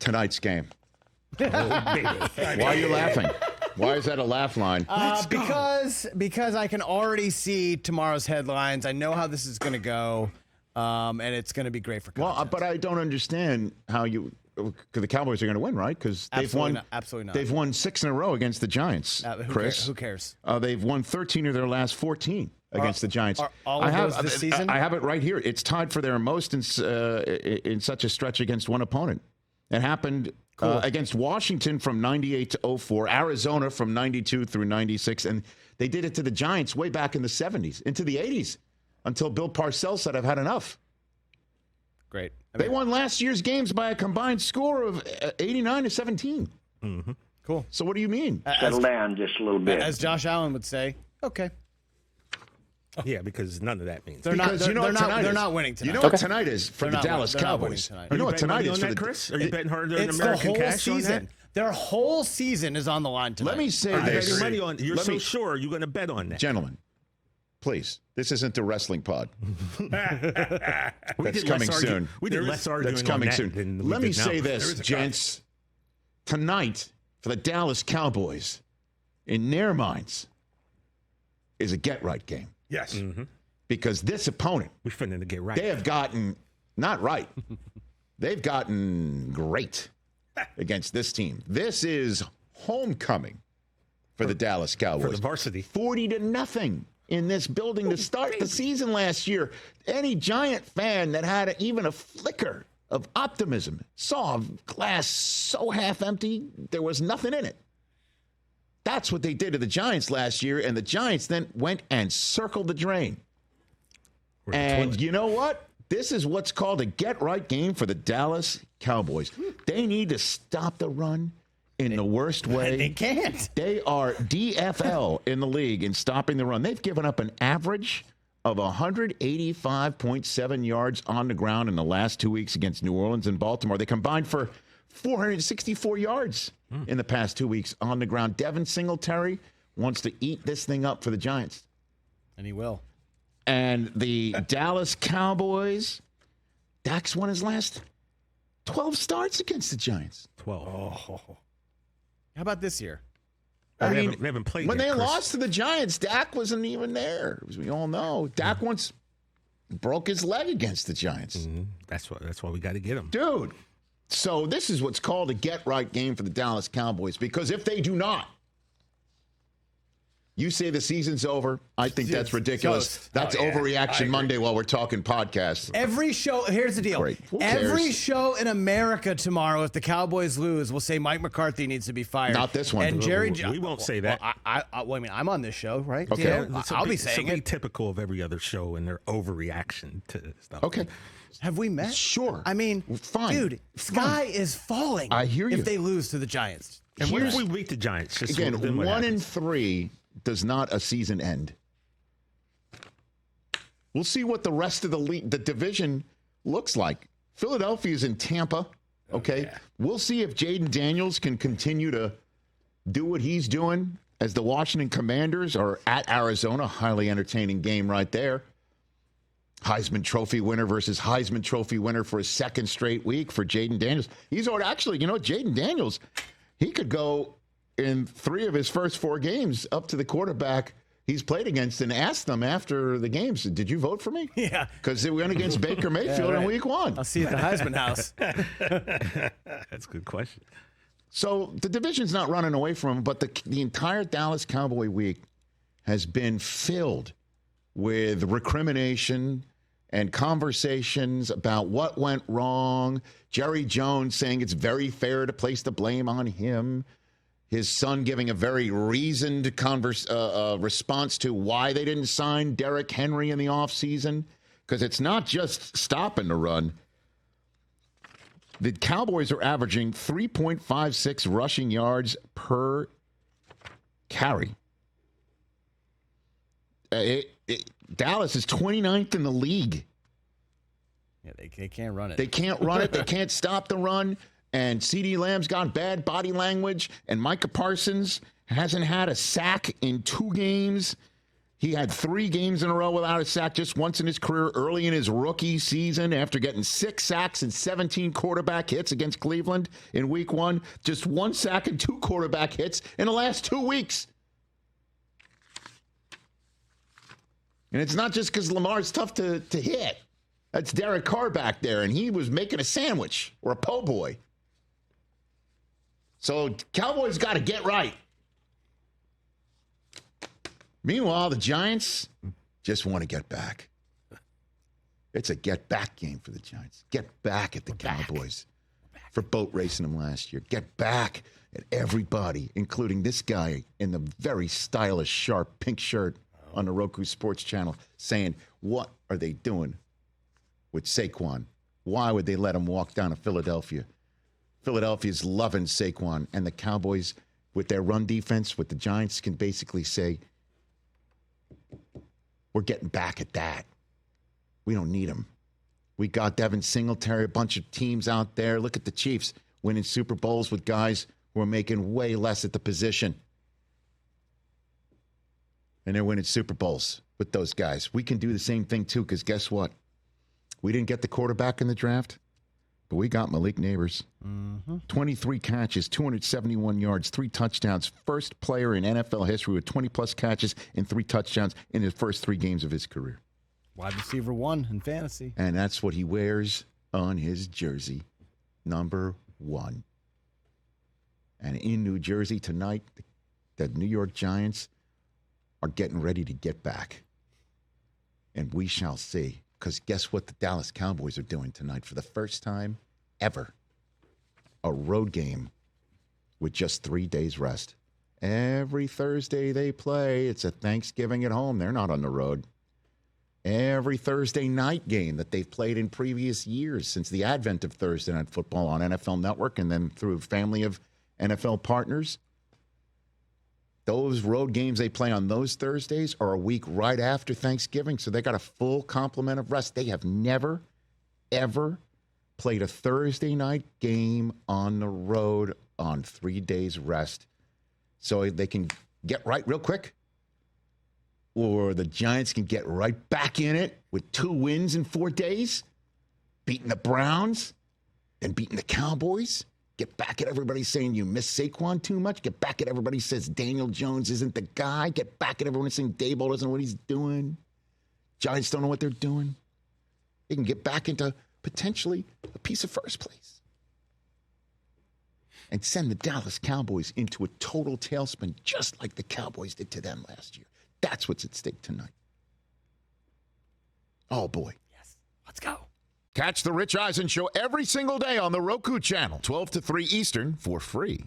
tonight's game. Oh, baby. Why are you laughing? Why is that a laugh line? Because I can already see tomorrow's headlines. I know how this is going to go, and it's going to be great for content. Well, but I don't understand how you. Because the Cowboys are going to win, right? Because they've won. Absolutely not. They've won 6 in a row against the Giants. Chris, who cares? They've won 13 of their last 14 against the Giants. Are all of those this season? I have it right here. It's tied for their most in such a stretch against one opponent. It happened against Washington from 98 to 04, Arizona from 92 through 96, and they did it to the Giants way back in the 70s, into the 80s, until Bill Parcells said, "I've had enough." Great. They won last year's games by a combined score of 89 to 17. Mm-hmm. Cool. So what do you mean? Settle down just a little bit. As Josh Allen would say, okay. Yeah, because none of that means. They're not winning tonight. You know what tonight is for the Dallas Cowboys? You know what tonight is for the Chris? Are you betting harder than It's American the whole cash season. on that? Their whole season is on the line tonight. Let me say Are you this. betting money on? You're so sure you're going to bet on that, Gentlemen, please. This isn't a wrestling pod. That's coming soon. We did less arguing That's coming on that soon. than we Let me did now. say this, gents. Tonight, for the Dallas Cowboys, in their minds, is a get-right game. Yes. Mm-hmm. Because this opponent, we're finna to get right. They have gotten, not right, they've gotten great against this team. This is homecoming for the Dallas Cowboys. For the varsity. 40-0 in this building to start the season last year. Any Giant fan that had even a flicker of optimism saw a glass so half empty, there was nothing in it. That's what they did to the Giants last year, and the Giants then went and circled the drain. And you know what? This is what's called a get-right game for the Dallas Cowboys. They need to stop the run in the worst way. They can't. They are DFL in the league in stopping the run. They've given up an average of 185.7 yards on the ground in the last 2 weeks against New Orleans and Baltimore. They combined for 464 yards in the past 2 weeks on the ground. Devin Singletary wants to eat this thing up for the Giants. And he will. And the Dallas Cowboys, Dak's won his last 12 starts against the Giants. 12. Oh. How about this year? I mean, they haven't played when yet, they Chris. lost to the Giants, Dak wasn't even there, as we all know. Dak once broke his leg against the Giants. Mm-hmm. That's why we got to get him. Dude, so this is what's called a get-right game for the Dallas Cowboys, because if they do not, you say the season's over. I think that's ridiculous. That's overreaction Monday while we're talking podcasts. Every show, here's the deal. Great. Who Every cares? show in America tomorrow, if the Cowboys lose, will say Mike McCarthy needs to be fired. Not this one. And Jerry We won't say that. Well, I mean, I'm on this show, right? Okay. You know, I'll be It's saying it. typical of every other show and their overreaction to stuff. Okay. Have we met? Sure. I mean, Fine. dude, sky is falling. I hear you. If they lose to the Giants. And what if we beat the Giants? Just Again, then what 1-3 does not a season end. We'll see what the rest of the division looks like. Philadelphia's in Tampa. Okay. We'll see if Jaden Daniels can continue to do what he's doing as the Washington Commanders are at Arizona. Highly entertaining game right there. Heisman Trophy winner versus Heisman Trophy winner for a second straight week for Jaden Daniels. He's already, actually, you know, Jaden Daniels, he could go in 3 of his first 4 games up to the quarterback he's played against and asked them after the games, did you vote for me? Yeah. Because they went against Baker Mayfield in week 1. I'll see you at the Heisman house. That's a good question. So the division's not running away from him, but the entire Dallas Cowboy week has been filled with recrimination and conversations about what went wrong. Jerry Jones saying it's very fair to place the blame on him. His son giving a very reasoned response to why they didn't sign Derrick Henry in the offseason, because it's not just stopping the run. The Cowboys are averaging 3.56 rushing yards per carry. Dallas is 29th in the league. Yeah, they can't run it. They can't run it. They can't stop the run. And CeeDee Lamb's got bad body language. And Micah Parsons hasn't had a sack in 2 games. He had 3 games in a row without a sack just once in his career early in his rookie season after getting 6 sacks and 17 quarterback hits against Cleveland in week 1. Just 1 sack and 2 quarterback hits in the last 2 weeks. And it's not just because Lamar's tough to hit. That's Derek Carr back there, and he was making a sandwich or a po' boy. So Cowboys got to get right. Meanwhile, the Giants just want to get back. It's a get-back game for the Giants. Get back at the Cowboys for boat racing them last year. Get back at everybody, including this guy in the very stylish, sharp pink shirt on the Roku Sports Channel saying, what are they doing with Saquon? Why would they let him walk down to Philadelphia? Philadelphia's loving Saquon, and the Cowboys, with their run defense, with the Giants, can basically say, we're getting back at that. We don't need him. We got Devin Singletary, a bunch of teams out there. Look at the Chiefs winning Super Bowls with guys who are making way less at the position. And they're winning Super Bowls with those guys. We can do the same thing, too, because guess what? We didn't get the quarterback in the draft, but we got Malik Neighbors. 23 catches, 271 yards, 3 touchdowns. First player in NFL history with 20-plus catches and 3 touchdowns in his first 3 games of his career. Wide receiver 1 in fantasy. And that's what he wears on his jersey, number 1. And in New Jersey tonight, the New York Giants are getting ready to get back. And we shall see. Because guess what the Dallas Cowboys are doing tonight for the first time ever? A road game with just 3 days rest. Every Thursday they play, it's a Thanksgiving at home. They're not on the road. Every Thursday night game that they've played in previous years since the advent of Thursday Night Football on NFL Network and then through a family of NFL partners. Those road games they play on those Thursdays are a week right after Thanksgiving, so they got a full complement of rest. They have never, ever played a Thursday night game on the road on 3 days rest. So they can get right real quick, or the Giants can get right back in it with 2 wins in 4 days, beating the Browns, then beating the Cowboys. Get back at everybody saying you miss Saquon too much. Get back at everybody says Daniel Jones isn't the guy. Get back at everyone saying Daboll doesn't know what he's doing. Giants don't know what they're doing. They can get back into potentially a piece of first place. And send the Dallas Cowboys into a total tailspin just like the Cowboys did to them last year. That's what's at stake tonight. Oh, boy. Yes. Let's go. Catch the Rich Eisen Show every single day on the Roku Channel, 12 to 3 Eastern, for free.